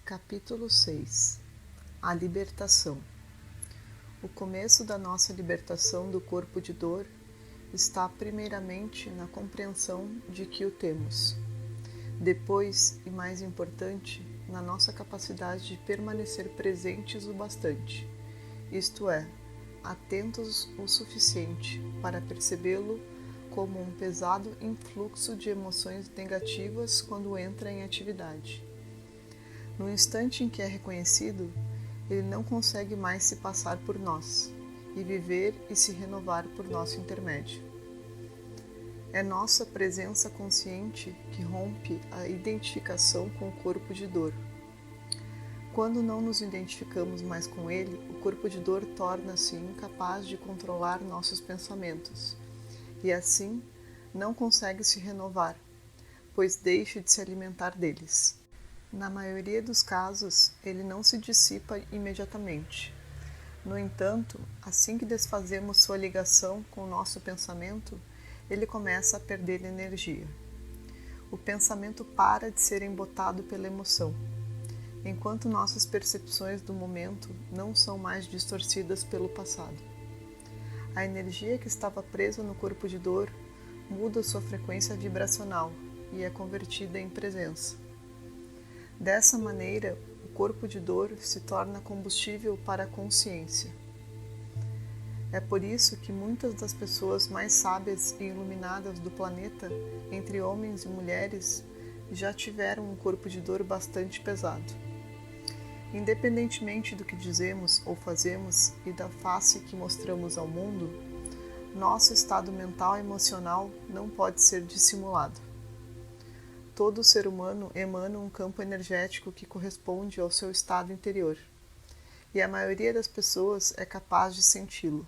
Capítulo 6. A libertação. O começo da nossa libertação do corpo de dor está primeiramente na compreensão de que o temos. Depois, e mais importante, na nossa capacidade de permanecer presentes o bastante, isto é, atentos o suficiente para percebê-lo como um pesado influxo de emoções negativas quando entra em atividade. No instante em que é reconhecido, ele não consegue mais se passar por nós e viver e se renovar por nosso intermédio. É nossa presença consciente que rompe a identificação com o corpo de dor. Quando não nos identificamos mais com ele, o corpo de dor torna-se incapaz de controlar nossos pensamentos e, assim, não consegue se renovar, pois deixa de se alimentar deles. Na maioria dos casos, ele não se dissipa imediatamente. No entanto, assim que desfazemos sua ligação com o nosso pensamento, ele começa a perder energia. O pensamento para de ser embotado pela emoção, enquanto nossas percepções do momento não são mais distorcidas pelo passado. A energia que estava presa no corpo de dor muda sua frequência vibracional e é convertida em presença. Dessa maneira, o corpo de dor se torna combustível para a consciência. É por isso que muitas das pessoas mais sábias e iluminadas do planeta, entre homens e mulheres, já tiveram um corpo de dor bastante pesado. Independentemente do que dizemos ou fazemos e da face que mostramos ao mundo, nosso estado mental e emocional não pode ser dissimulado. Todo ser humano emana um campo energético que corresponde ao seu estado interior, e a maioria das pessoas é capaz de senti-lo,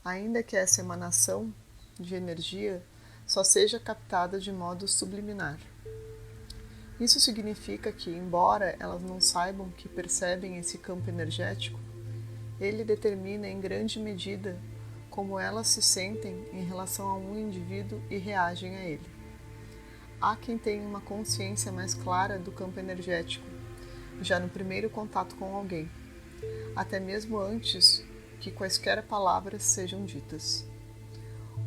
ainda que essa emanação de energia só seja captada de modo subliminar. Isso significa que, embora elas não saibam que percebem esse campo energético, ele determina em grande medida como elas se sentem em relação a um indivíduo e reagem a ele. Há quem tenha uma consciência mais clara do campo energético, já no primeiro contato com alguém, até mesmo antes que quaisquer palavras sejam ditas.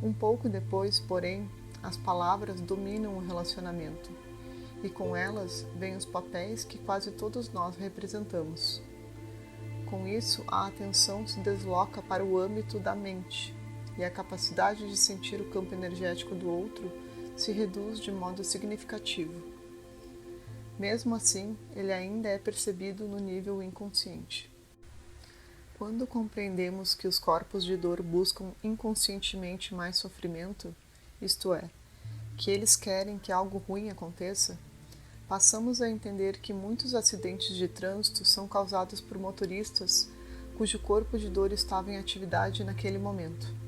Um pouco depois, porém, as palavras dominam o relacionamento, e com elas vêm os papéis que quase todos nós representamos. Com isso, a atenção se desloca para o âmbito da mente, e a capacidade de sentir o campo energético do outro se reduz de modo significativo. Mesmo assim, ele ainda é percebido no nível inconsciente. Quando compreendemos que os corpos de dor buscam inconscientemente mais sofrimento, isto é, que eles querem que algo ruim aconteça, passamos a entender que muitos acidentes de trânsito são causados por motoristas cujo corpo de dor estava em atividade naquele momento.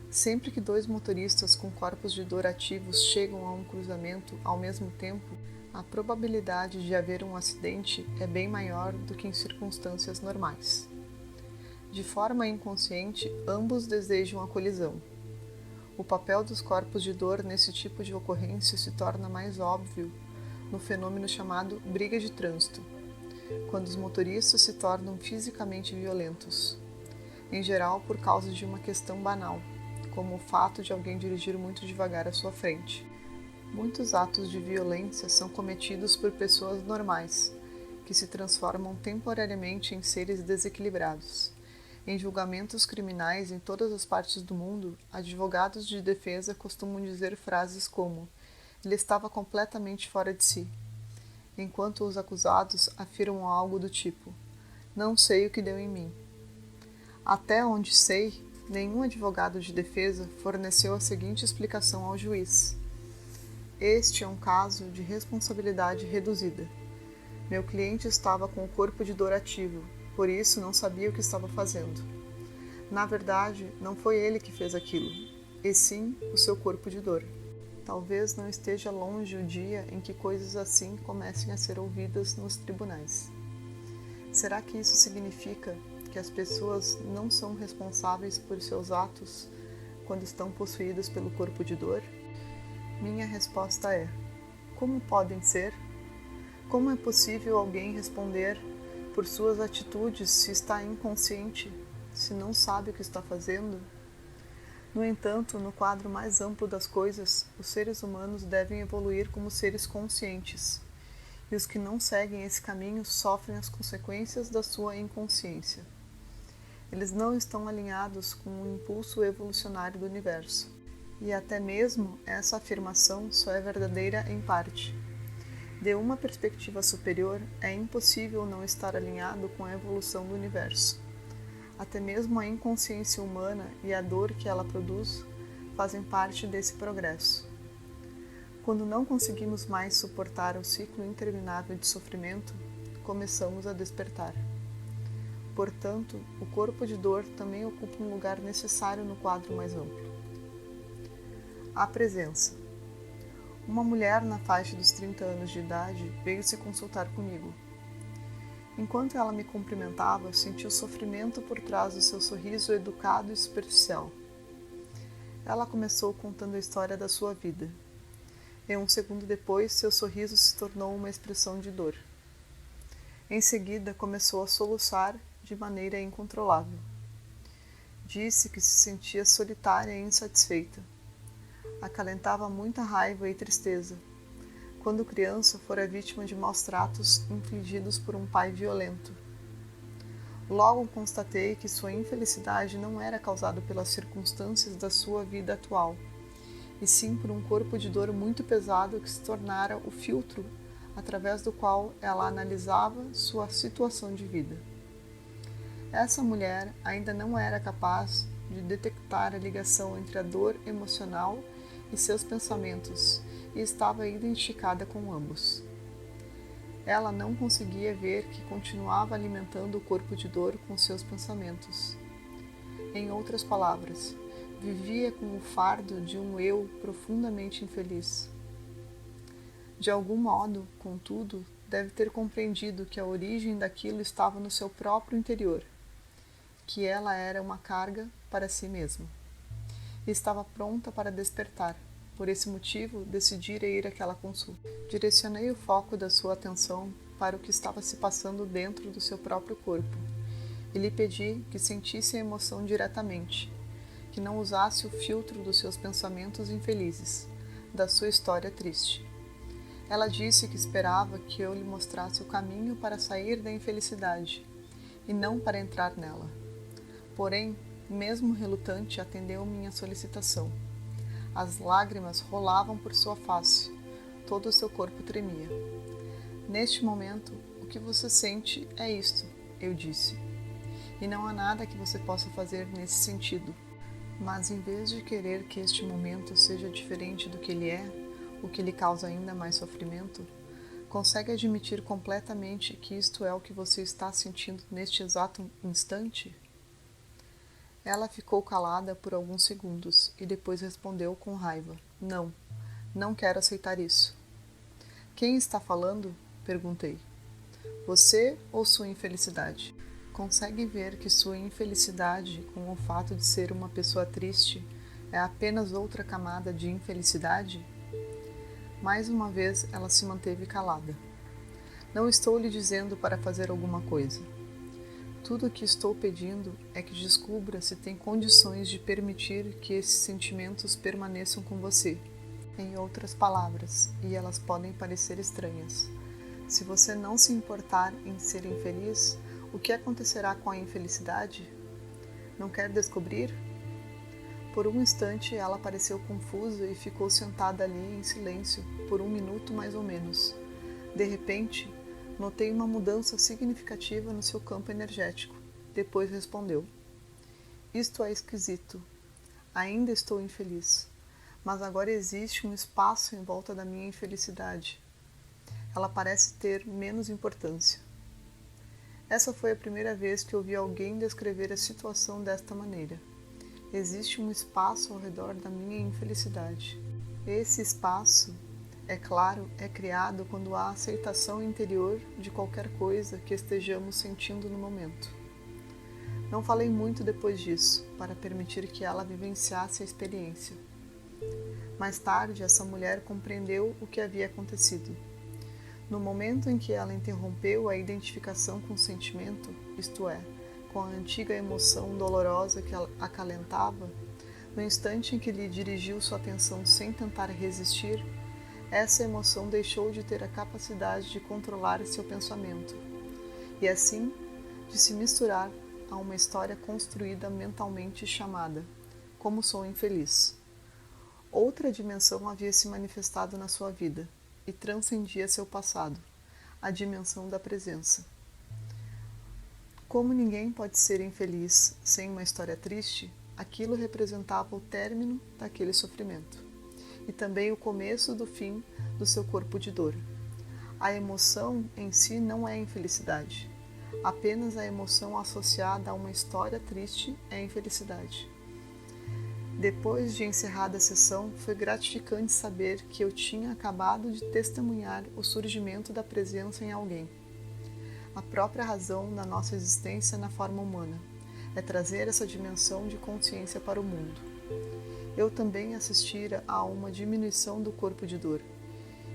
Sempre que dois motoristas com corpos de dor ativos chegam a um cruzamento ao mesmo tempo, a probabilidade de haver um acidente é bem maior do que em circunstâncias normais. De forma inconsciente, ambos desejam a colisão. O papel dos corpos de dor nesse tipo de ocorrência se torna mais óbvio no fenômeno chamado briga de trânsito, quando os motoristas se tornam fisicamente violentos, em geral por causa de uma questão banal, como o fato de alguém dirigir muito devagar à sua frente. Muitos atos de violência são cometidos por pessoas normais, que se transformam temporariamente em seres desequilibrados. Em julgamentos criminais em todas as partes do mundo, advogados de defesa costumam dizer frases como "ele estava completamente fora de si", enquanto os acusados afirmam algo do tipo "não sei o que deu em mim". Até onde sei, nenhum advogado de defesa forneceu a seguinte explicação ao juiz: "Este é um caso de responsabilidade reduzida. Meu cliente estava com o corpo de dor ativo, por isso não sabia o que estava fazendo. Na verdade, não foi ele que fez aquilo, e sim o seu corpo de dor." Talvez não esteja longe o dia em que coisas assim comecem a ser ouvidas nos tribunais. Será que isso significa que as pessoas não são responsáveis por seus atos quando estão possuídas pelo corpo de dor? Minha resposta é: como podem ser? Como é possível alguém responder por suas atitudes se está inconsciente, se não sabe o que está fazendo? No entanto, no quadro mais amplo das coisas, os seres humanos devem evoluir como seres conscientes, e os que não seguem esse caminho sofrem as consequências da sua inconsciência. Eles não estão alinhados com o impulso evolucionário do universo, e até mesmo essa afirmação só é verdadeira em parte. De uma perspectiva superior, é impossível não estar alinhado com a evolução do universo. Até mesmo a inconsciência humana e a dor que ela produz fazem parte desse progresso. Quando não conseguimos mais suportar o ciclo interminável de sofrimento, começamos a despertar. Portanto, o corpo de dor também ocupa um lugar necessário no quadro mais amplo. A presença. Uma mulher na faixa dos 30 anos de idade veio se consultar comigo. Enquanto ela me cumprimentava, senti o sofrimento por trás do seu sorriso educado e superficial. Ela começou contando a história da sua vida. E um segundo depois, seu sorriso se tornou uma expressão de dor. Em seguida, começou a soluçar de maneira incontrolável. Disse que se sentia solitária e insatisfeita. Acalentava muita raiva e tristeza. Quando criança, fora vítima de maus tratos infligidos por um pai violento. Logo constatei que sua infelicidade não era causada pelas circunstâncias da sua vida atual, e sim por um corpo de dor muito pesado que se tornara o filtro através do qual ela analisava sua situação de vida. Essa mulher ainda não era capaz de detectar a ligação entre a dor emocional e seus pensamentos, e estava identificada com ambos. Ela não conseguia ver que continuava alimentando o corpo de dor com seus pensamentos. Em outras palavras, vivia com o fardo de um eu profundamente infeliz. De algum modo, contudo, deve ter compreendido que a origem daquilo estava no seu próprio interior, que ela era uma carga para si mesma, e estava pronta para despertar. Por esse motivo, decidira ir àquela consulta. Direcionei o foco da sua atenção para o que estava se passando dentro do seu próprio corpo e lhe pedi que sentisse a emoção diretamente, que não usasse o filtro dos seus pensamentos infelizes, da sua história triste. Ela disse que esperava que eu lhe mostrasse o caminho para sair da infelicidade e não para entrar nela. Porém, mesmo relutante, atendeu minha solicitação. As lágrimas rolavam por sua face, todo o seu corpo tremia. Neste momento, o que você sente é isto, eu disse. E não há nada que você possa fazer nesse sentido. Mas em vez de querer que este momento seja diferente do que ele é, o que lhe causa ainda mais sofrimento, consegue admitir completamente que isto é o que você está sentindo neste exato instante? Ela ficou calada por alguns segundos e depois respondeu com raiva: Não, não quero aceitar isso. Quem está falando? Perguntei. Você ou sua infelicidade? Consegue ver que sua infelicidade, com o fato de ser uma pessoa triste, é apenas outra camada de infelicidade? Mais uma vez ela se manteve calada. Não estou lhe dizendo para fazer alguma coisa. Tudo o que estou pedindo é que descubra se tem condições de permitir que esses sentimentos permaneçam com você. Em outras palavras, e elas podem parecer estranhas, se você não se importar em ser infeliz, o que acontecerá com a infelicidade? Não quer descobrir? Por um instante ela pareceu confusa e ficou sentada ali em silêncio, por 1 minuto mais ou menos. De repente, notei uma mudança significativa no seu campo energético. Depois respondeu: Isto é esquisito. Ainda estou infeliz. Mas agora existe um espaço em volta da minha infelicidade. Ela parece ter menos importância. Essa foi a primeira vez que ouvi alguém descrever a situação desta maneira. Existe um espaço ao redor da minha infelicidade. Esse espaço, é claro, é criado quando há aceitação interior de qualquer coisa que estejamos sentindo no momento. Não falei muito depois disso, para permitir que ela vivenciasse a experiência. Mais tarde, essa mulher compreendeu o que havia acontecido. No momento em que ela interrompeu a identificação com o sentimento, isto é, com a antiga emoção dolorosa que a acalentava, no instante em que lhe dirigiu sua atenção sem tentar resistir, essa emoção deixou de ter a capacidade de controlar seu pensamento, e assim de se misturar a uma história construída mentalmente chamada Como Sou Infeliz. Outra dimensão havia se manifestado na sua vida e transcendia seu passado, a dimensão da presença. Como ninguém pode ser infeliz sem uma história triste, aquilo representava o término daquele sofrimento e também o começo do fim do seu corpo de dor. A emoção em si não é infelicidade. Apenas a emoção associada a uma história triste é infelicidade. Depois de encerrada a sessão, foi gratificante saber que eu tinha acabado de testemunhar o surgimento da presença em alguém. A própria razão da nossa existência na forma humana é trazer essa dimensão de consciência para o mundo. Eu também assistira a uma diminuição do corpo de dor,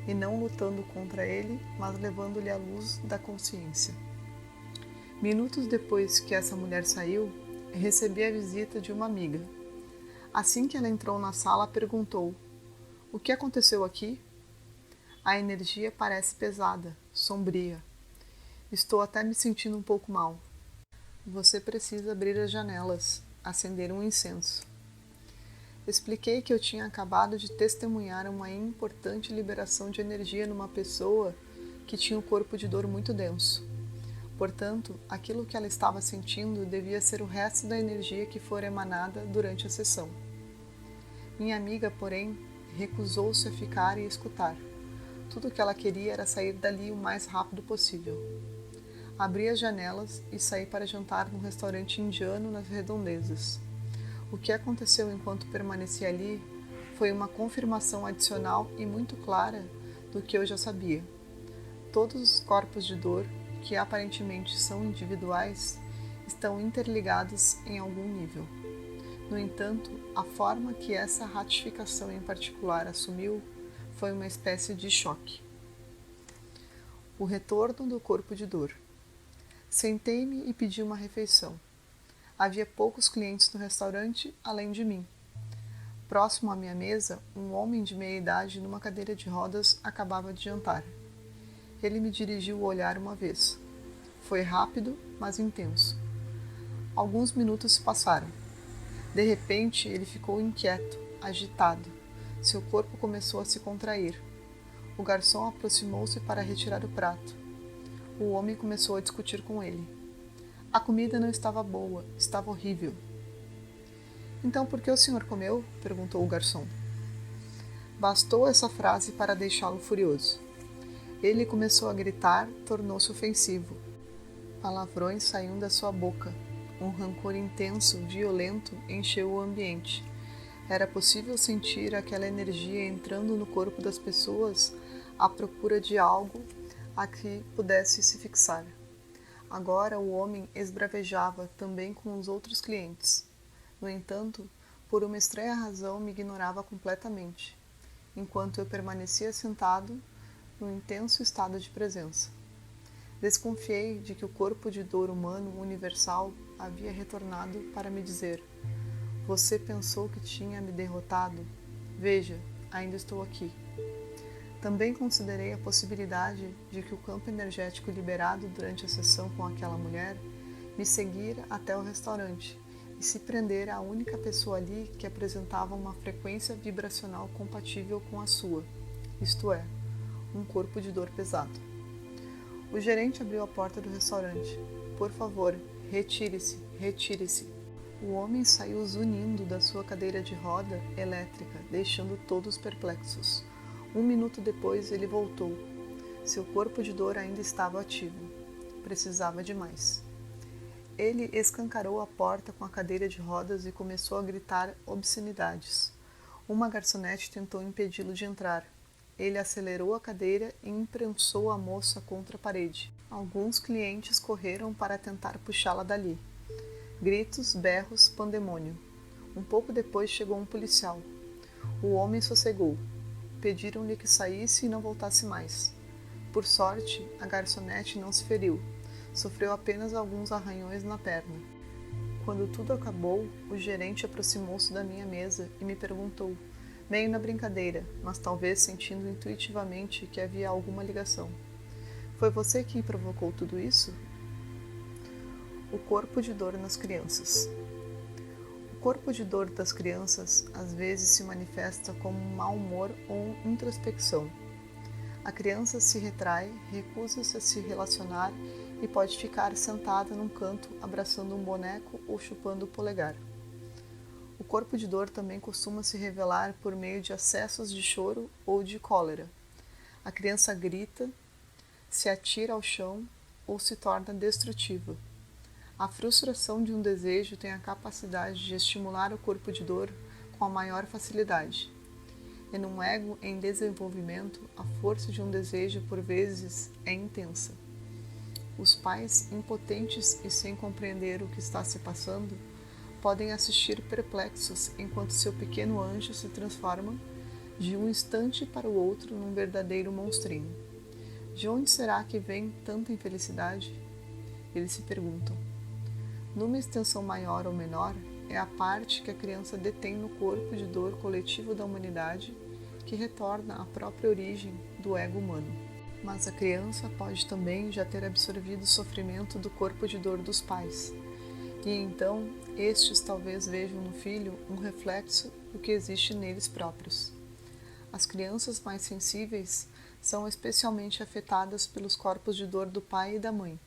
e não lutando contra ele, mas levando-lhe a luz da consciência. Minutos depois que essa mulher saiu, recebi a visita de uma amiga. Assim que ela entrou na sala, perguntou: "O que aconteceu aqui?" "A energia parece pesada, sombria. Estou até me sentindo um pouco mal. Você precisa abrir as janelas, acender um incenso." Expliquei que eu tinha acabado de testemunhar uma importante liberação de energia numa pessoa que tinha um corpo de dor muito denso. Portanto, aquilo que ela estava sentindo devia ser o resto da energia que fora emanada durante a sessão. Minha amiga, porém, recusou-se a ficar e escutar. Tudo o que ela queria era sair dali o mais rápido possível. Abri as janelas e saí para jantar num restaurante indiano nas redondezas. O que aconteceu enquanto permaneci ali foi uma confirmação adicional e muito clara do que eu já sabia. Todos os corpos de dor, que aparentemente são individuais, estão interligados em algum nível. No entanto, a forma que essa ratificação em particular assumiu foi uma espécie de choque. O retorno do corpo de dor. Sentei-me e pedi uma refeição. Havia poucos clientes no restaurante, além de mim. Próximo à minha mesa, um homem de meia idade numa cadeira de rodas acabava de jantar. Ele me dirigiu o olhar uma vez. Foi rápido, mas intenso. Alguns minutos se passaram. De repente, ele ficou inquieto, agitado. Seu corpo começou a se contrair. O garçom aproximou-se para retirar o prato. O homem começou a discutir com ele. A comida não estava boa, estava horrível. "Então por que o senhor comeu?" perguntou o garçom. Bastou essa frase para deixá-lo furioso. Ele começou a gritar, tornou-se ofensivo. Palavrões saíam da sua boca. Um rancor intenso, violento, encheu o ambiente. Era possível sentir aquela energia entrando no corpo das pessoas à procura de algo a que pudesse se fixar. Agora o homem esbravejava também com os outros clientes. No entanto, por uma estranha razão me ignorava completamente, enquanto eu permanecia sentado num intenso estado de presença. Desconfiei de que o corpo de dor humano universal havia retornado para me dizer: "Você pensou que tinha me derrotado? Veja, ainda estou aqui." Também considerei a possibilidade de que o campo energético liberado durante a sessão com aquela mulher me seguira até o restaurante e se prender à única pessoa ali que apresentava uma frequência vibracional compatível com a sua, isto é, um corpo de dor pesado. O gerente abriu a porta do restaurante. "Por favor, retire-se, retire-se." O homem saiu zunindo da sua cadeira de roda elétrica, deixando todos perplexos. 1 minuto depois ele voltou. Seu corpo de dor ainda estava ativo. Precisava de mais. Ele escancarou a porta com a cadeira de rodas e começou a gritar obscenidades. Uma garçonete tentou impedi-lo de entrar. Ele acelerou a cadeira e imprensou a moça contra a parede. Alguns clientes correram para tentar puxá-la dali. Gritos, berros, pandemônio. Um pouco depois chegou um policial. O homem sossegou. Pediram-lhe que saísse e não voltasse mais. Por sorte, a garçonete não se feriu, sofreu apenas alguns arranhões na perna. Quando tudo acabou, o gerente aproximou-se da minha mesa e me perguntou, meio na brincadeira, mas talvez sentindo intuitivamente que havia alguma ligação: foi você quem provocou tudo isso? O corpo de dor nas crianças. O corpo de dor das crianças às vezes se manifesta como um mau humor ou introspecção. A criança se retrai, recusa-se a se relacionar e pode ficar sentada num canto abraçando um boneco ou chupando o polegar. O corpo de dor também costuma se revelar por meio de acessos de choro ou de cólera. A criança grita, se atira ao chão ou se torna destrutiva. A frustração de um desejo tem a capacidade de estimular o corpo de dor com a maior facilidade. E num ego em desenvolvimento, a força de um desejo por vezes é intensa. Os pais, impotentes e sem compreender o que está se passando, podem assistir perplexos enquanto seu pequeno anjo se transforma, de um instante para o outro, num verdadeiro monstrinho. De onde será que vem tanta infelicidade? Eles se perguntam. Numa extensão maior ou menor, é a parte que a criança detém no corpo de dor coletivo da humanidade que retorna à própria origem do ego humano. Mas a criança pode também já ter absorvido o sofrimento do corpo de dor dos pais, e então estes talvez vejam no filho um reflexo do que existe neles próprios. As crianças mais sensíveis são especialmente afetadas pelos corpos de dor do pai e da mãe.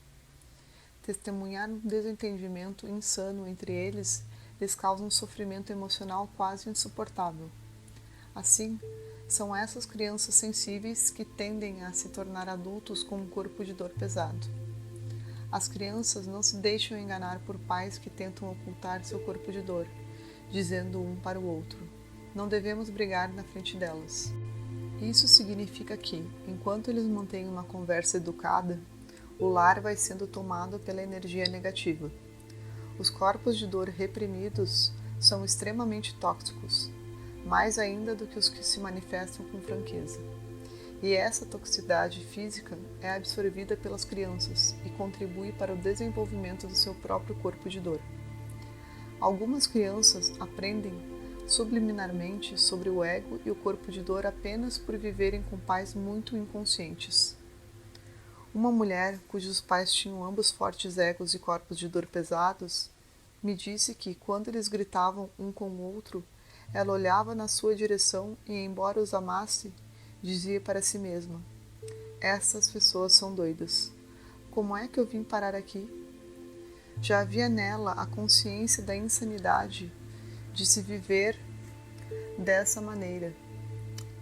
Testemunhar um desentendimento insano entre eles lhes causa um sofrimento emocional quase insuportável. Assim, são essas crianças sensíveis que tendem a se tornar adultos com um corpo de dor pesado. As crianças não se deixam enganar por pais que tentam ocultar seu corpo de dor, dizendo um para o outro: não devemos brigar na frente delas. Isso significa que, enquanto eles mantêm uma conversa educada, o lar vai sendo tomado pela energia negativa. Os corpos de dor reprimidos são extremamente tóxicos, mais ainda do que os que se manifestam com franqueza. E essa toxicidade física é absorvida pelas crianças e contribui para o desenvolvimento do seu próprio corpo de dor. Algumas crianças aprendem subliminarmente sobre o ego e o corpo de dor apenas por viverem com pais muito inconscientes. Uma mulher, cujos pais tinham ambos fortes egos e corpos de dor pesados, me disse que, quando eles gritavam um com o outro, ela olhava na sua direção e, embora os amasse, dizia para si mesma: essas pessoas são doidas. Como é que eu vim parar aqui? Já havia nela a consciência da insanidade de se viver dessa maneira.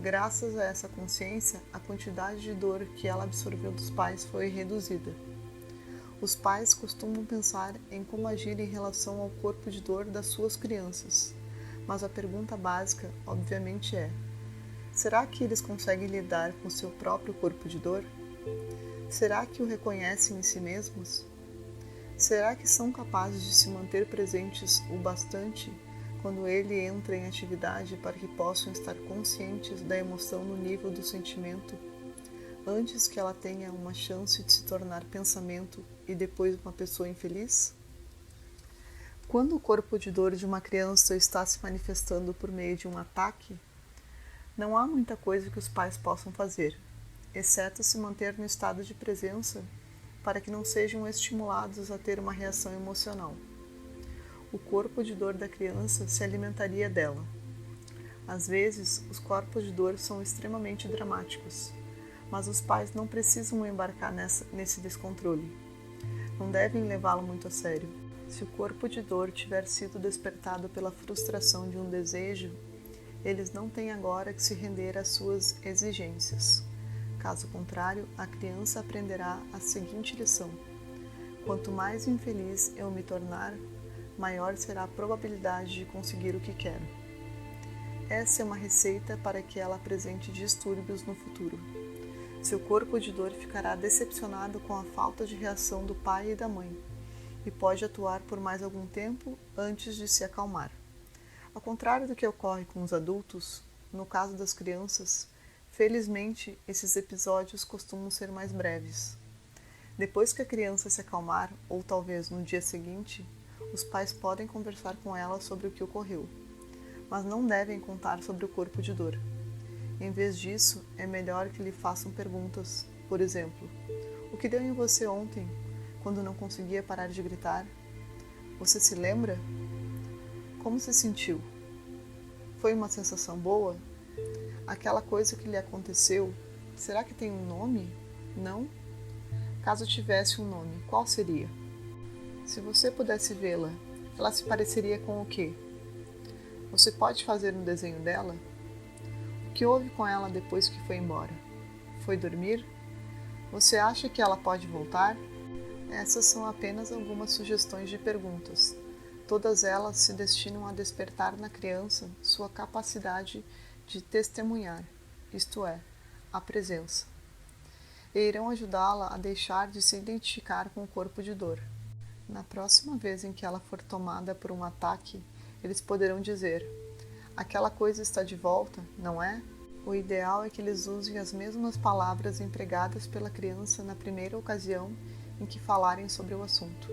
Graças a essa consciência, a quantidade de dor que ela absorveu dos pais foi reduzida. Os pais costumam pensar em como agir em relação ao corpo de dor das suas crianças, mas a pergunta básica, obviamente, é: será que eles conseguem lidar com seu próprio corpo de dor? Será que o reconhecem em si mesmos? Será que são capazes de se manter presentes o bastante quando ele entra em atividade para que possam estar conscientes da emoção no nível do sentimento, antes que ela tenha uma chance de se tornar pensamento e depois uma pessoa infeliz? Quando o corpo de dor de uma criança está se manifestando por meio de um ataque, não há muita coisa que os pais possam fazer, exceto se manter no estado de presença para que não sejam estimulados a ter uma reação emocional. O corpo de dor da criança se alimentaria dela. Às vezes, os corpos de dor são extremamente dramáticos, mas os pais não precisam embarcar nesse descontrole. Não devem levá-lo muito a sério. Se o corpo de dor tiver sido despertado pela frustração de um desejo, eles não têm agora que se render às suas exigências. Caso contrário, a criança aprenderá a seguinte lição: quanto mais infeliz eu me tornar, maior será a probabilidade de conseguir o que quero. Essa é uma receita para que ela apresente distúrbios no futuro. Seu corpo de dor ficará decepcionado com a falta de reação do pai e da mãe, e pode atuar por mais algum tempo antes de se acalmar. Ao contrário do que ocorre com os adultos, no caso das crianças, Felizmente, esses episódios costumam ser mais breves. Depois que a criança se acalmar, ou talvez no dia seguinte, os pais podem conversar com ela sobre o que ocorreu, mas não devem contar sobre o corpo de dor. Em vez disso, é melhor que lhe façam perguntas, por exemplo, o que deu em você ontem, quando não conseguia parar de gritar? Você se lembra? Como se sentiu? Foi uma sensação boa? Aquela coisa que lhe aconteceu, será que tem um nome? Não? Caso tivesse um nome, qual seria? Se você pudesse vê-la, ela se pareceria com o quê? Você pode fazer um desenho dela? O que houve com ela depois que foi embora? Foi dormir? Você acha que ela pode voltar? Essas são apenas algumas sugestões de perguntas. Todas elas se destinam a despertar na criança sua capacidade de testemunhar, isto é, a presença, e irão ajudá-la a deixar de se identificar com o corpo de dor. Na próxima vez em que ela for tomada por um ataque, eles poderão dizer: aquela coisa está de volta, não é? O ideal é que eles usem as mesmas palavras empregadas pela criança na primeira ocasião em que falarem sobre o assunto.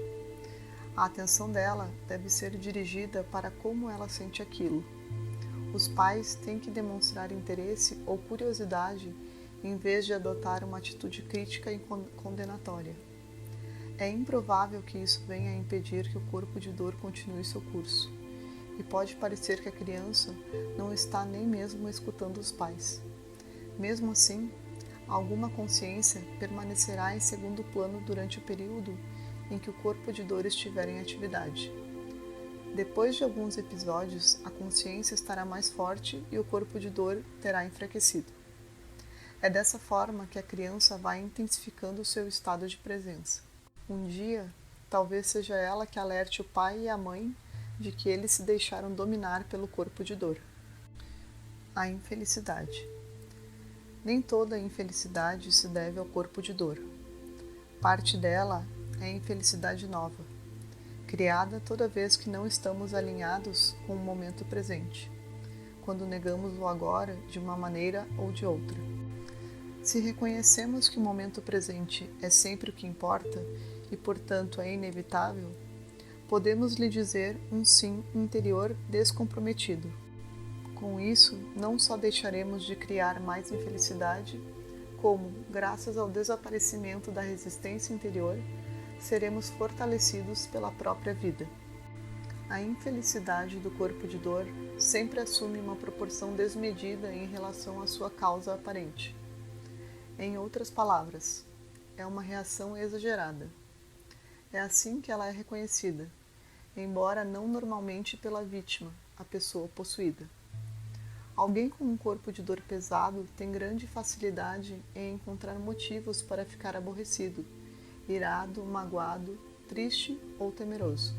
A atenção dela deve ser dirigida para como ela sente aquilo. Os pais têm que demonstrar interesse ou curiosidade em vez de adotar uma atitude crítica e condenatória. É improvável que isso venha a impedir que o corpo de dor continue seu curso, e pode parecer que a criança não está nem mesmo escutando os pais. Mesmo assim, alguma consciência permanecerá em segundo plano durante o período em que o corpo de dor estiver em atividade. Depois de alguns episódios, a consciência estará mais forte e o corpo de dor terá enfraquecido. É dessa forma que a criança vai intensificando o seu estado de presença. Um dia, talvez seja ela que alerte o pai e a mãe de que eles se deixaram dominar pelo corpo de dor. A infelicidade. Nem toda infelicidade se deve ao corpo de dor. Parte dela é infelicidade nova, criada toda vez que não estamos alinhados com o momento presente, quando negamos o agora de uma maneira ou de outra. Se reconhecemos que o momento presente é sempre o que importa e, portanto, é inevitável, podemos lhe dizer um sim interior descomprometido. Com isso, não só deixaremos de criar mais infelicidade, como, graças ao desaparecimento da resistência interior, seremos fortalecidos pela própria vida. A infelicidade do corpo de dor sempre assume uma proporção desmedida em relação à sua causa aparente. Em outras palavras, é uma reação exagerada. É assim que ela é reconhecida, embora não normalmente pela vítima, a pessoa possuída. Alguém com um corpo de dor pesado tem grande facilidade em encontrar motivos para ficar aborrecido, irado, magoado, triste ou temeroso.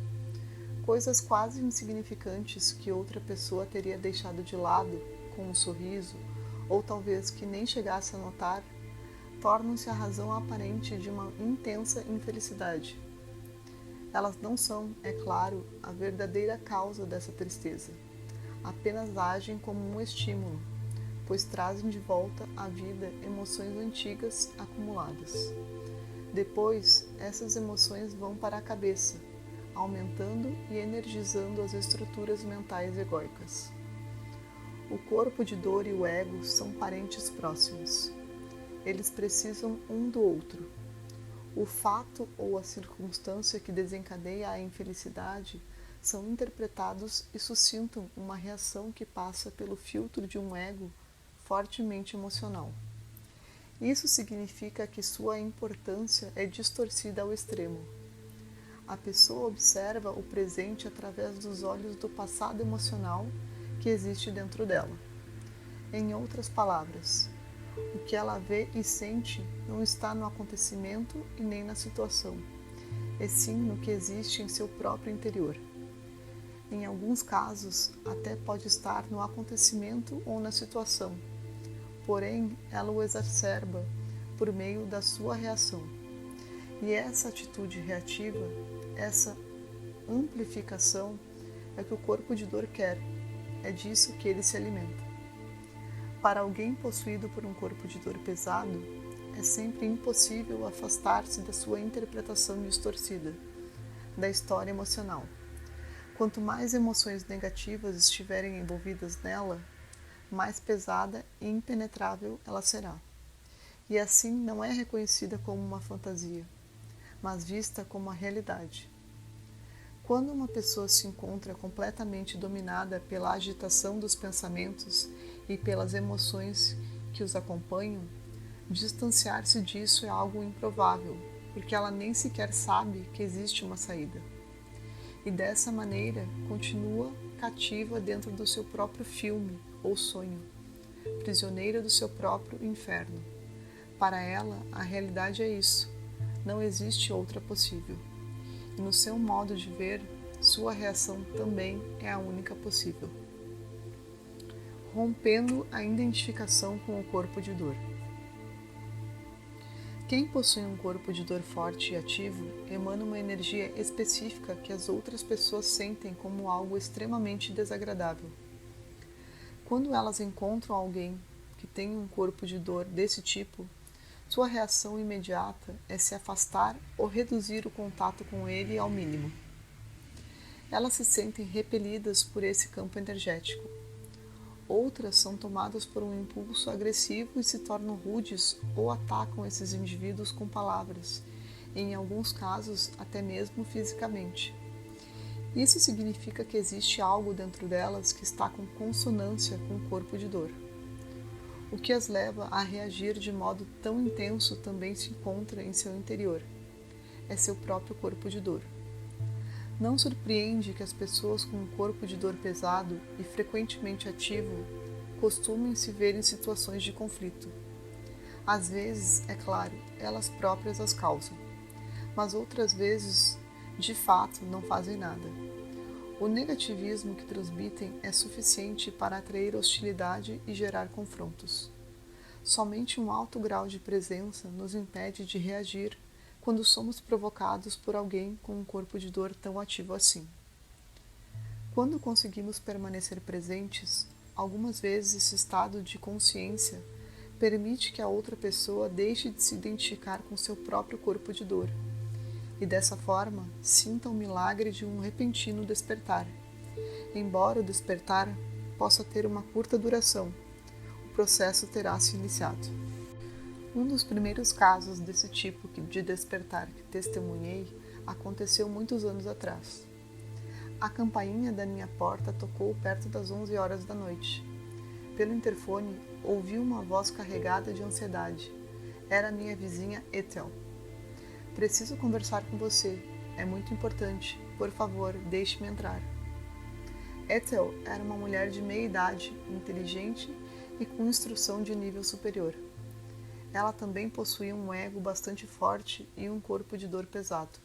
Coisas quase insignificantes que outra pessoa teria deixado de lado com um sorriso, ou talvez que nem chegasse a notar, tornam-se a razão aparente de uma intensa infelicidade. Elas não são, é claro, a verdadeira causa dessa tristeza. Apenas agem como um estímulo, pois trazem de volta à vida emoções antigas acumuladas. Depois, essas emoções vão para a cabeça, aumentando e energizando as estruturas mentais egóicas. O corpo de dor e o ego são parentes próximos. Eles precisam um do outro. O fato ou a circunstância que desencadeia a infelicidade são interpretados e suscitam uma reação que passa pelo filtro de um ego fortemente emocional. Isso significa que sua importância é distorcida ao extremo. A pessoa observa o presente através dos olhos do passado emocional que existe dentro dela. Em outras palavras, o que ela vê e sente não está no acontecimento e nem na situação, e sim no que existe em seu próprio interior. Em alguns casos, até pode estar no acontecimento ou na situação, porém ela o exacerba por meio da sua reação. E essa atitude reativa, essa amplificação, é que o corpo de dor quer, é disso que ele se alimenta. Para alguém possuído por um corpo de dor pesado, é sempre impossível afastar-se da sua interpretação distorcida da história emocional. Quanto mais emoções negativas estiverem envolvidas nela, mais pesada e impenetrável ela será. E assim não é reconhecida como uma fantasia, mas vista como a realidade. Quando uma pessoa se encontra completamente dominada pela agitação dos pensamentos e pelas emoções que os acompanham, distanciar-se disso é algo improvável, porque ela nem sequer sabe que existe uma saída. E dessa maneira continua cativa dentro do seu próprio filme ou sonho, prisioneira do seu próprio inferno. Para ela, a realidade é isso, não existe outra possível. E no seu modo de ver, sua reação também é a única possível. Rompendo a identificação com o corpo de dor. Quem possui um corpo de dor forte e ativo emana uma energia específica que as outras pessoas sentem como algo extremamente desagradável. Quando elas encontram alguém que tem um corpo de dor desse tipo, sua reação imediata é se afastar ou reduzir o contato com ele ao mínimo. Elas se sentem repelidas por esse campo energético. Outras são tomadas por um impulso agressivo e se tornam rudes ou atacam esses indivíduos com palavras, e em alguns casos até mesmo fisicamente. Isso significa que existe algo dentro delas que está com consonância com o corpo de dor. O que as leva a reagir de modo tão intenso também se encontra em seu interior. É seu próprio corpo de dor. Não surpreende que as pessoas com um corpo de dor pesado e frequentemente ativo costumem se ver em situações de conflito. Às vezes, é claro, elas próprias as causam, mas outras vezes, de fato, não fazem nada. O negativismo que transmitem é suficiente para atrair hostilidade e gerar confrontos. Somente um alto grau de presença nos impede de reagir quando somos provocados por alguém com um corpo de dor tão ativo assim. Quando conseguimos permanecer presentes, algumas vezes esse estado de consciência permite que a outra pessoa deixe de se identificar com seu próprio corpo de dor e dessa forma sinta o milagre de um repentino despertar. Embora o despertar possa ter uma curta duração, o processo terá se iniciado. Um dos primeiros casos desse tipo de despertar que testemunhei aconteceu muitos anos atrás. A campainha da minha porta tocou perto das 11 horas da noite. Pelo interfone, ouvi uma voz carregada de ansiedade. Era minha vizinha Ethel. Preciso conversar com você. É muito importante. Por favor, deixe-me entrar. Ethel era uma mulher de meia idade, inteligente e com instrução de nível superior. Ela também possuía um ego bastante forte e um corpo de dor pesado.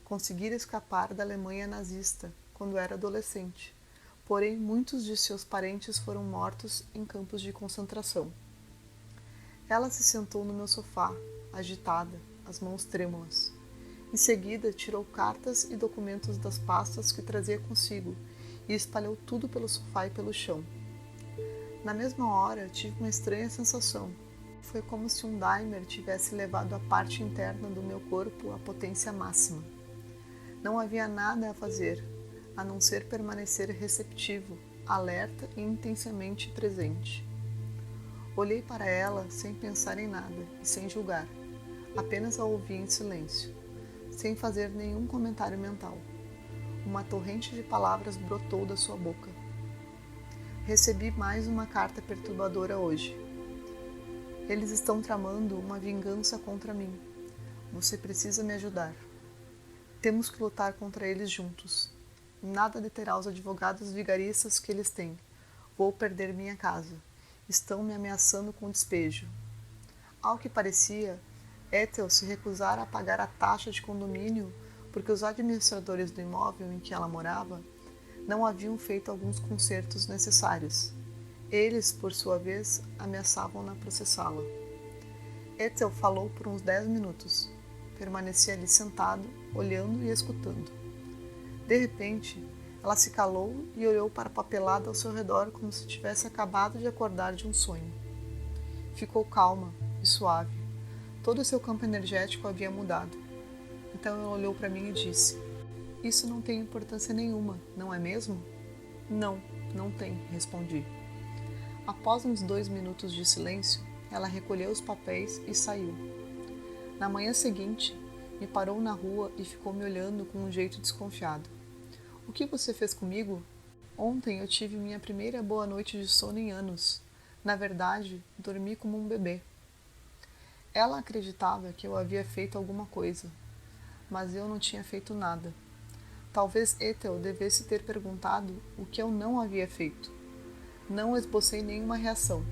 Conseguira escapar da Alemanha nazista quando era adolescente, porém muitos de seus parentes foram mortos em campos de concentração. Ela se sentou no meu sofá, agitada, as mãos trêmulas. Em seguida, tirou cartas e documentos das pastas que trazia consigo e espalhou tudo pelo sofá e pelo chão. Na mesma hora, tive uma estranha sensação. Foi como se um Daimler tivesse levado a parte interna do meu corpo à potência máxima. Não havia nada a fazer, a não ser permanecer receptivo, alerta e intensamente presente. Olhei para ela sem pensar em nada e sem julgar. Apenas a ouvi em silêncio, sem fazer nenhum comentário mental. Uma torrente de palavras brotou da sua boca. Recebi mais uma carta perturbadora hoje. Eles estão tramando uma vingança contra mim. Você precisa me ajudar. Temos que lutar contra eles juntos. Nada deterá os advogados vigaristas que eles têm. Vou perder minha casa. Estão me ameaçando com despejo. Ao que parecia, Ethel se recusara a pagar a taxa de condomínio porque os administradores do imóvel em que ela morava não haviam feito alguns consertos necessários. Eles, por sua vez, ameaçavam-na processá-la. Ethel falou por uns 10 minutos. Permaneci ali sentado, olhando e escutando. De repente, Ela se calou e olhou para a papelada ao seu redor como se tivesse acabado de acordar de um sonho. Ficou calma e suave. Todo o seu campo energético havia mudado. Então ela olhou para mim e disse: "Isso não tem importância nenhuma, não é mesmo?" "Não, não tem", respondi. Após uns 2 minutos de silêncio, ela recolheu os papéis e saiu. Na manhã seguinte, me parou na rua e ficou me olhando com um jeito desconfiado. "O que você fez comigo?" "Ontem eu tive minha primeira boa noite de sono em anos. Na verdade, dormi como um bebê." Ela acreditava que eu havia feito alguma coisa, mas eu não tinha feito nada. Talvez Ethel devesse ter perguntado o que eu não havia feito. Não esbocei nenhuma reação,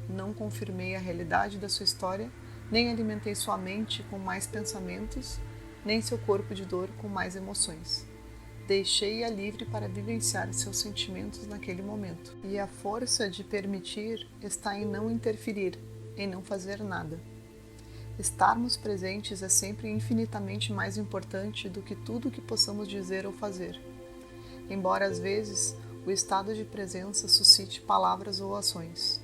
não confirmei a realidade da sua história, nem alimentei sua mente com mais pensamentos, nem seu corpo de dor com mais emoções. Deixei-a livre para vivenciar seus sentimentos naquele momento. E a força de permitir está em não interferir, em não fazer nada. Estarmos presentes é sempre infinitamente mais importante do que tudo o que possamos dizer ou fazer. Embora às vezes o estado de presença suscite palavras ou ações.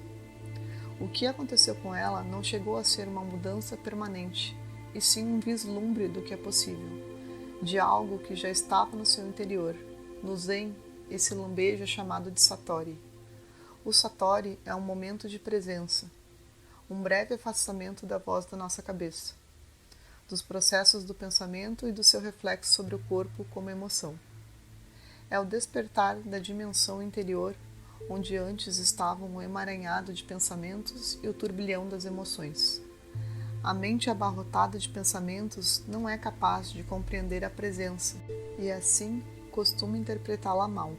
O que aconteceu com ela não chegou a ser uma mudança permanente, e sim um vislumbre do que é possível, de algo que já estava no seu interior. No Zen, esse lambejo é chamado de Satori. O Satori é um momento de presença, um breve afastamento da voz da nossa cabeça, dos processos do pensamento e do seu reflexo sobre o corpo como emoção. É o despertar da dimensão interior, onde antes estavam o emaranhado de pensamentos e o turbilhão das emoções. A mente abarrotada de pensamentos não é capaz de compreender a presença e, assim, costuma interpretá-la mal.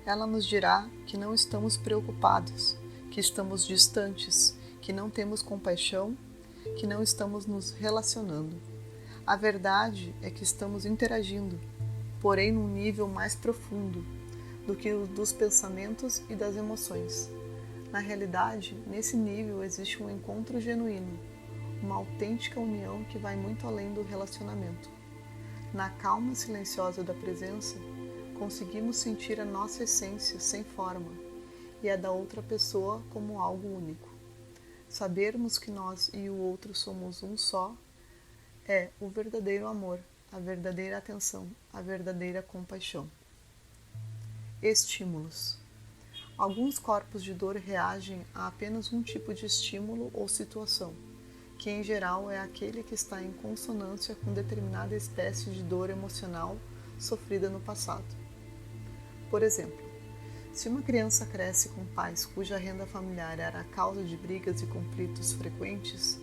Ela nos dirá que não estamos preocupados, que estamos distantes, que não temos compaixão, que não estamos nos relacionando. A verdade é que estamos interagindo, porém num nível mais profundo do que o dos pensamentos e das emoções. Na realidade, nesse nível existe um encontro genuíno, uma autêntica união que vai muito além do relacionamento. Na calma silenciosa da presença, conseguimos sentir a nossa essência sem forma e a da outra pessoa como algo único. Sabermos que nós e o outro somos um só é o verdadeiro amor, a verdadeira atenção, a verdadeira compaixão. Estímulos. Alguns corpos de dor reagem a apenas um tipo de estímulo ou situação, que em geral é aquele que está em consonância com determinada espécie de dor emocional sofrida no passado. Por exemplo, se uma criança cresce com pais cuja renda familiar era a causa de brigas e conflitos frequentes,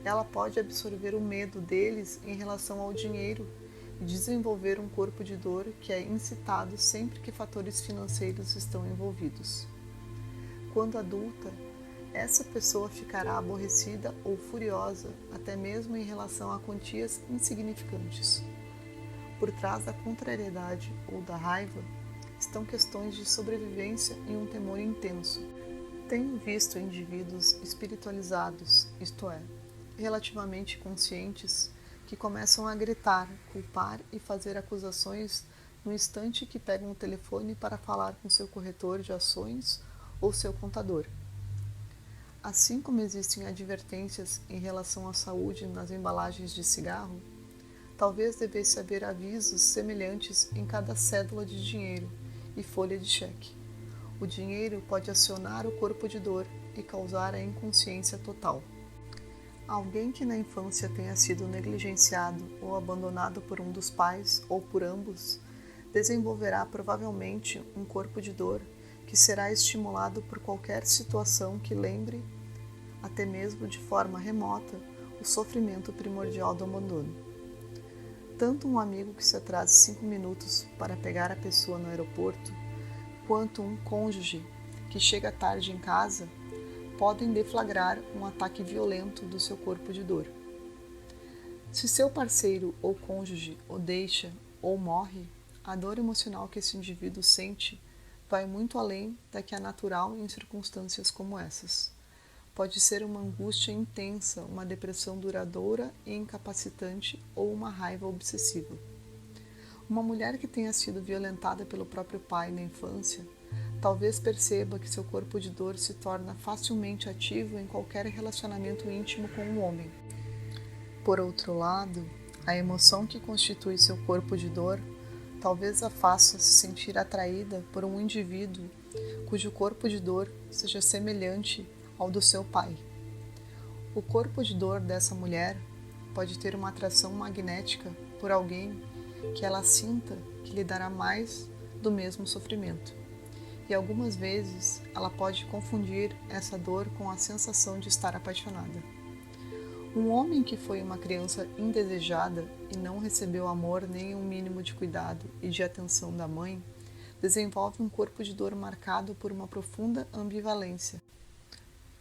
ela pode absorver o medo deles em relação ao dinheiro e desenvolver um corpo de dor que é incitado sempre que fatores financeiros estão envolvidos. Quando adulta, essa pessoa ficará aborrecida ou furiosa, até mesmo em relação a quantias insignificantes. Por trás da contrariedade ou da raiva estão questões de sobrevivência e um temor intenso. Tenho visto indivíduos espiritualizados, isto é, relativamente conscientes, que começam a gritar, culpar e fazer acusações no instante que pegam o telefone para falar com seu corretor de ações ou seu contador. Assim como existem advertências em relação à saúde nas embalagens de cigarro, talvez devesse haver avisos semelhantes em cada cédula de dinheiro e folha de cheque. O dinheiro pode acionar o corpo de dor e causar a inconsciência total. Alguém que na infância tenha sido negligenciado ou abandonado por um dos pais ou por ambos, desenvolverá provavelmente um corpo de dor que será estimulado por qualquer situação que lembre, até mesmo de forma remota, o sofrimento primordial do abandono. Tanto um amigo que se atrase 5 minutos para pegar a pessoa no aeroporto, quanto um cônjuge que chega tarde em casa, podem deflagrar um ataque violento do seu corpo de dor. Se seu parceiro ou cônjuge o deixa ou morre, a dor emocional que esse indivíduo sente vai muito além da que é natural em circunstâncias como essas. Pode ser uma angústia intensa, uma depressão duradoura e incapacitante ou uma raiva obsessiva. Uma mulher que tenha sido violentada pelo próprio pai na infância talvez perceba que seu corpo de dor se torna facilmente ativo em qualquer relacionamento íntimo com um homem. Por outro lado, a emoção que constitui seu corpo de dor talvez a faça se sentir atraída por um indivíduo cujo corpo de dor seja semelhante ao do seu pai. O corpo de dor dessa mulher pode ter uma atração magnética por alguém que ela sinta que lhe dará mais do mesmo sofrimento. E algumas vezes ela pode confundir essa dor com a sensação de estar apaixonada. Um homem que foi uma criança indesejada e não recebeu amor nem um mínimo de cuidado e de atenção da mãe, desenvolve um corpo de dor marcado por uma profunda ambivalência.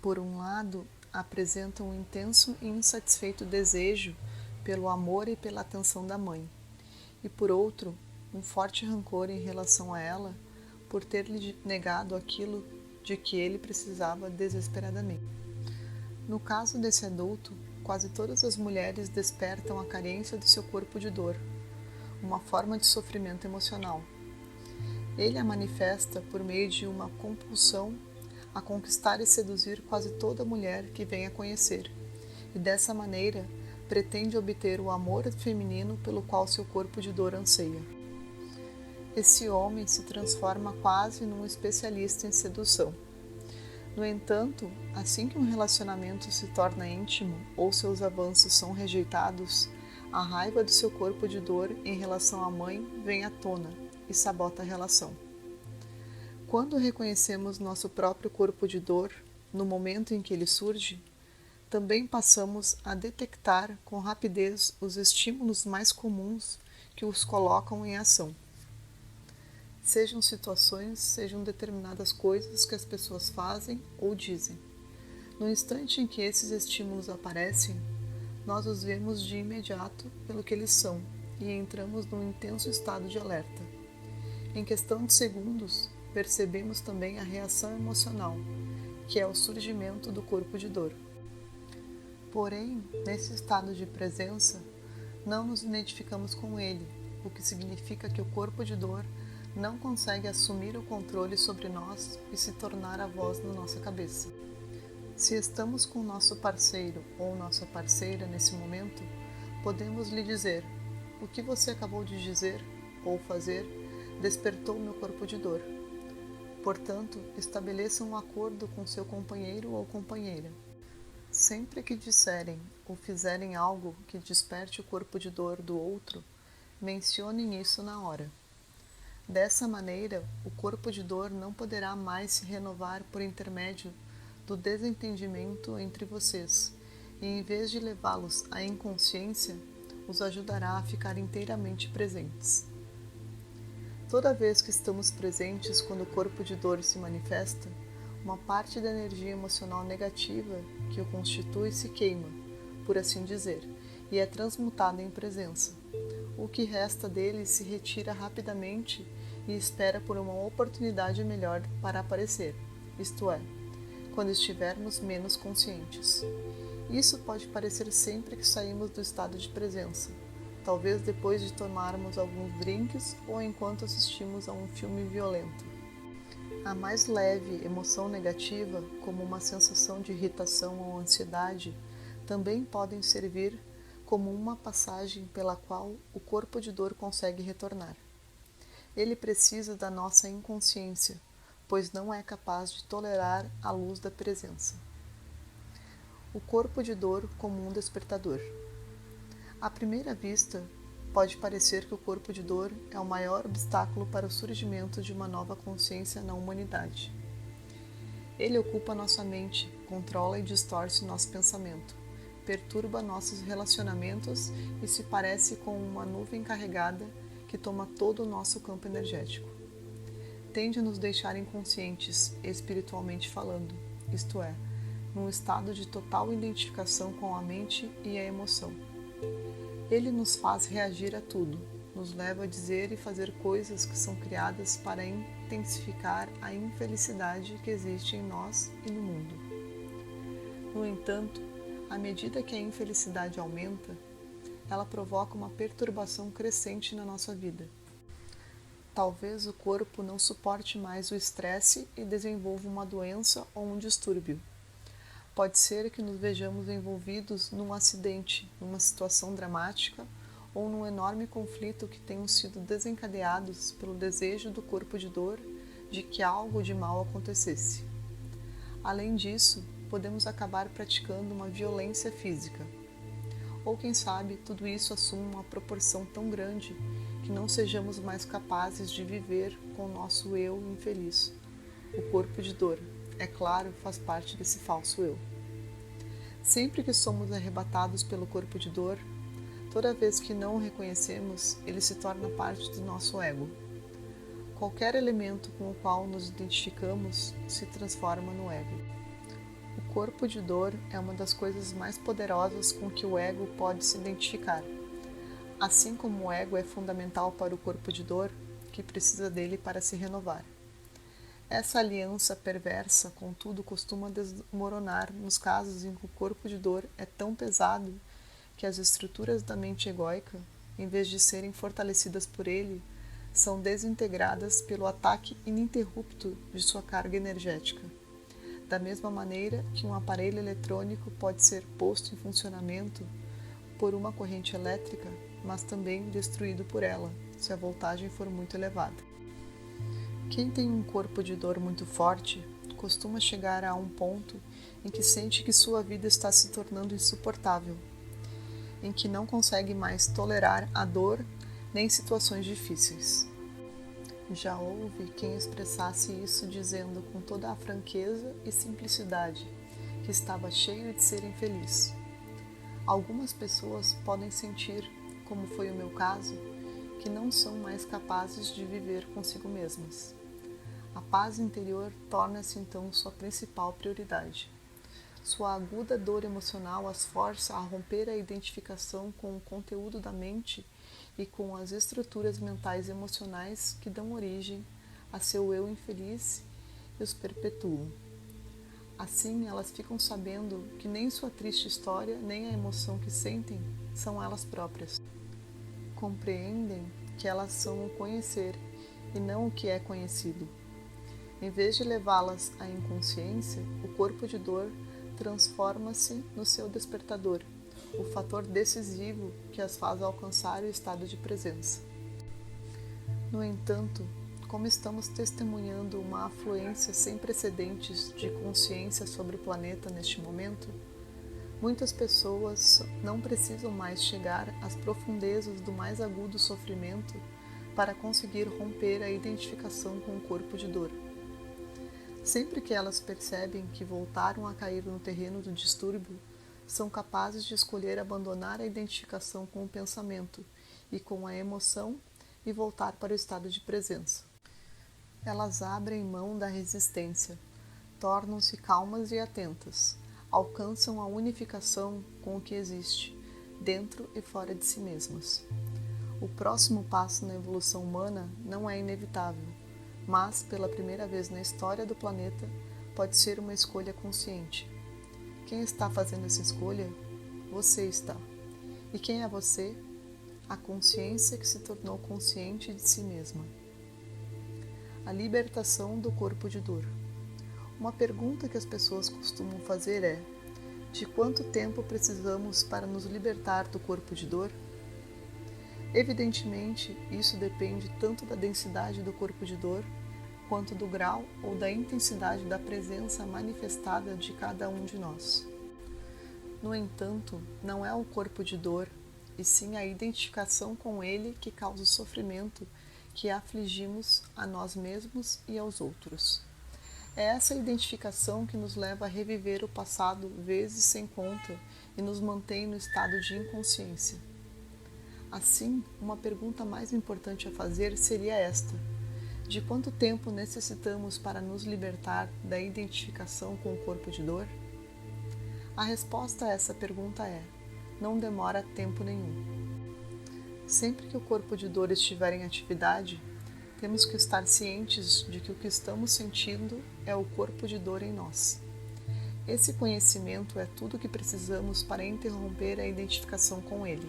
Por um lado, apresenta um intenso e insatisfeito desejo pelo amor e pela atenção da mãe, e por outro, um forte rancor em relação a ela por ter lhe negado aquilo de que ele precisava desesperadamente. No caso desse adulto, quase todas as mulheres despertam a carência do seu corpo de dor, uma forma de sofrimento emocional. Ele a manifesta por meio de uma compulsão a conquistar e seduzir quase toda mulher que vem a conhecer, e dessa maneira pretende obter o amor feminino pelo qual seu corpo de dor anseia. Esse homem se transforma quase num especialista em sedução. No entanto, assim que um relacionamento se torna íntimo ou seus avanços são rejeitados, a raiva do seu corpo de dor em relação à mãe vem à tona e sabota a relação. Quando reconhecemos nosso próprio corpo de dor, no momento em que ele surge, também passamos a detectar com rapidez os estímulos mais comuns que os colocam em ação. Sejam situações, sejam determinadas coisas que as pessoas fazem ou dizem. No instante em que esses estímulos aparecem, nós os vemos de imediato pelo que eles são e entramos num intenso estado de alerta. Em questão de segundos, percebemos também a reação emocional, que é o surgimento do corpo de dor. Porém, nesse estado de presença, não nos identificamos com ele, o que significa que o corpo de dor não consegue assumir o controle sobre nós e se tornar a voz na nossa cabeça. Se estamos com nosso parceiro ou nossa parceira nesse momento, podemos lhe dizer: o que você acabou de dizer ou fazer despertou meu corpo de dor. Portanto, estabeleça um acordo com seu companheiro ou companheira. Sempre que disserem ou fizerem algo que desperte o corpo de dor do outro, mencionem isso na hora. Dessa maneira, o corpo de dor não poderá mais se renovar por intermédio do desentendimento entre vocês, e em vez de levá-los à inconsciência, os ajudará a ficar inteiramente presentes. Toda vez que estamos presentes quando o corpo de dor se manifesta, uma parte da energia emocional negativa que o constitui se queima, por assim dizer, e é transmutada em presença. O que resta dele se retira rapidamente e espera por uma oportunidade melhor para aparecer, isto é, quando estivermos menos conscientes. Isso pode parecer sempre que saímos do estado de presença, talvez depois de tomarmos alguns drinks ou enquanto assistimos a um filme violento. A mais leve emoção negativa, como uma sensação de irritação ou ansiedade, também podem servir como uma passagem pela qual o corpo de dor consegue retornar. Ele precisa da nossa inconsciência, pois não é capaz de tolerar a luz da presença. O corpo de dor como um despertador. À primeira vista, pode parecer que o corpo de dor é o maior obstáculo para o surgimento de uma nova consciência na humanidade. Ele ocupa nossa mente, controla e distorce nosso pensamento, perturba nossos relacionamentos e se parece com uma nuvem carregada que toma todo o nosso campo energético. Tende a nos deixar inconscientes, espiritualmente falando, isto é, num estado de total identificação com a mente e a emoção. Ele nos faz reagir a tudo, nos leva a dizer e fazer coisas que são criadas para intensificar a infelicidade que existe em nós e no mundo. No entanto, à medida que a infelicidade aumenta, ela provoca uma perturbação crescente na nossa vida. Talvez o corpo não suporte mais o estresse e desenvolva uma doença ou um distúrbio. Pode ser que nos vejamos envolvidos num acidente, numa situação dramática ou num enorme conflito que tenham sido desencadeados pelo desejo do corpo de dor de que algo de mal acontecesse. Além disso, podemos acabar praticando uma violência física. Ou quem sabe, tudo isso assuma uma proporção tão grande que não sejamos mais capazes de viver com o nosso eu infeliz. O corpo de dor, é claro, faz parte desse falso eu. Sempre que somos arrebatados pelo corpo de dor, toda vez que não o reconhecemos, ele se torna parte do nosso ego. Qualquer elemento com o qual nos identificamos se transforma no ego. O corpo de dor é uma das coisas mais poderosas com que o ego pode se identificar. Assim como o ego é fundamental para o corpo de dor, que precisa dele para se renovar. Essa aliança perversa, contudo, costuma desmoronar nos casos em que o corpo de dor é tão pesado que as estruturas da mente egóica, em vez de serem fortalecidas por ele, são desintegradas pelo ataque ininterrupto de sua carga energética. Da mesma maneira que um aparelho eletrônico pode ser posto em funcionamento por uma corrente elétrica, mas também destruído por ela, se a voltagem for muito elevada. Quem tem um corpo de dor muito forte costuma chegar a um ponto em que sente que sua vida está se tornando insuportável, em que não consegue mais tolerar a dor nem situações difíceis. Já houve quem expressasse isso dizendo com toda a franqueza e simplicidade que estava cheio de ser infeliz. Algumas pessoas podem sentir, como foi o meu caso, que não são mais capazes de viver consigo mesmas. A paz interior torna-se então sua principal prioridade. Sua aguda dor emocional as força a romper a identificação com o conteúdo da mente e com as estruturas mentais e emocionais que dão origem a seu eu infeliz e os perpetuam. Assim, elas ficam sabendo que nem sua triste história, nem a emoção que sentem são elas próprias. Compreendem que elas são o conhecer e não o que é conhecido. Em vez de levá-las à inconsciência, o corpo de dor transforma-se no seu despertador, o fator decisivo que as faz alcançar o estado de presença. No entanto, como estamos testemunhando uma afluência sem precedentes de consciência sobre o planeta neste momento, muitas pessoas não precisam mais chegar às profundezas do mais agudo sofrimento para conseguir romper a identificação com o corpo de dor. Sempre que elas percebem que voltaram a cair no terreno do distúrbio, são capazes de escolher abandonar a identificação com o pensamento e com a emoção e voltar para o estado de presença. Elas abrem mão da resistência, tornam-se calmas e atentas, alcançam a unificação com o que existe, dentro e fora de si mesmas. O próximo passo na evolução humana não é inevitável, mas, pela primeira vez na história do planeta, pode ser uma escolha consciente. Quem está fazendo essa escolha? Você está. E quem é você? A consciência que se tornou consciente de si mesma. A libertação do corpo de dor. Uma pergunta que as pessoas costumam fazer é: de quanto tempo precisamos para nos libertar do corpo de dor? Evidentemente, isso depende tanto da densidade do corpo de dor, quanto do grau ou da intensidade da presença manifestada de cada um de nós. No entanto, não é o corpo de dor, e sim a identificação com ele que causa o sofrimento que afligimos a nós mesmos e aos outros. É essa identificação que nos leva a reviver o passado vezes sem conta e nos mantém no estado de inconsciência. Assim, uma pergunta mais importante a fazer seria esta: de quanto tempo necessitamos para nos libertar da identificação com o corpo de dor? A resposta a essa pergunta é: não demora tempo nenhum. Sempre que o corpo de dor estiver em atividade, temos que estar cientes de que o que estamos sentindo é o corpo de dor em nós. Esse conhecimento é tudo o que precisamos para interromper a identificação com ele.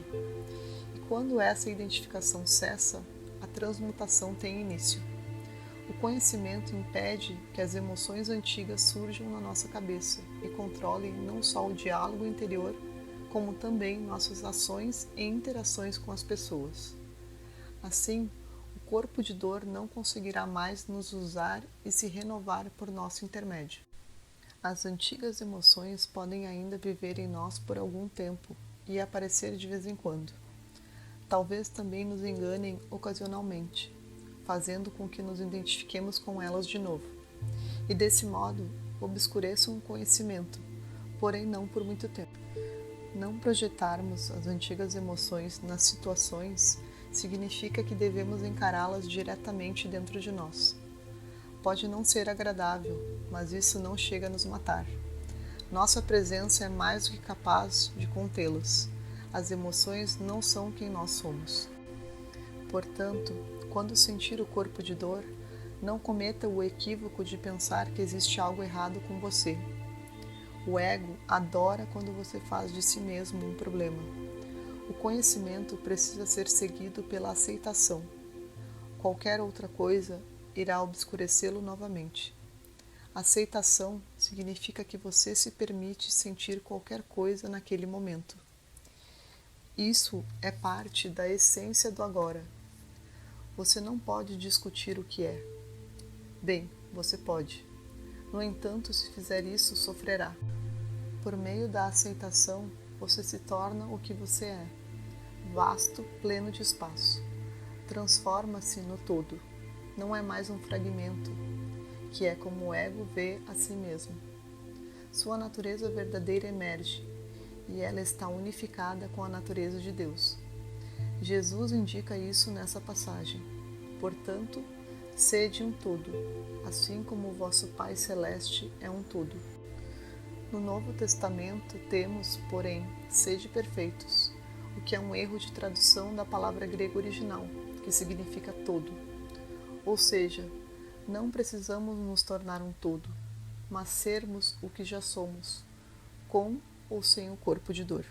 E quando essa identificação cessa, a transmutação tem início. O conhecimento impede que as emoções antigas surjam na nossa cabeça e controlem não só o diálogo interior, como também nossas ações e interações com as pessoas. Assim, o corpo de dor não conseguirá mais nos usar e se renovar por nosso intermédio. As antigas emoções podem ainda viver em nós por algum tempo e aparecer de vez em quando. Talvez também nos enganem ocasionalmente, fazendo com que nos identifiquemos com elas de novo, e desse modo obscureçam o conhecimento, porém não por muito tempo. Não projetarmos as antigas emoções nas situações significa que devemos encará-las diretamente dentro de nós. Pode não ser agradável, mas isso não chega a nos matar. Nossa presença é mais do que capaz de contê-las. As emoções não são quem nós somos. Portanto, quando sentir o corpo de dor, não cometa o equívoco de pensar que existe algo errado com você. O ego adora quando você faz de si mesmo um problema. O conhecimento precisa ser seguido pela aceitação. Qualquer outra coisa irá obscurecê-lo novamente. Aceitação significa que você se permite sentir qualquer coisa naquele momento. Isso é parte da essência do agora. Você não pode discutir o que é. Bem, você pode. No entanto, se fizer isso, sofrerá. Por meio da aceitação, você se torna o que você é, vasto, pleno de espaço. Transforma-se no todo. Não é mais um fragmento, que é como o ego vê a si mesmo. Sua natureza verdadeira emerge, e ela está unificada com a natureza de Deus. Jesus indica isso nessa passagem. Portanto, sede um todo, assim como o vosso Pai Celeste é um todo. No Novo Testamento temos, porém, sede perfeitos, o que é um erro de tradução da palavra grega original, que significa todo. Ou seja, não precisamos nos tornar um todo, mas sermos o que já somos, com ou sem o corpo de dor.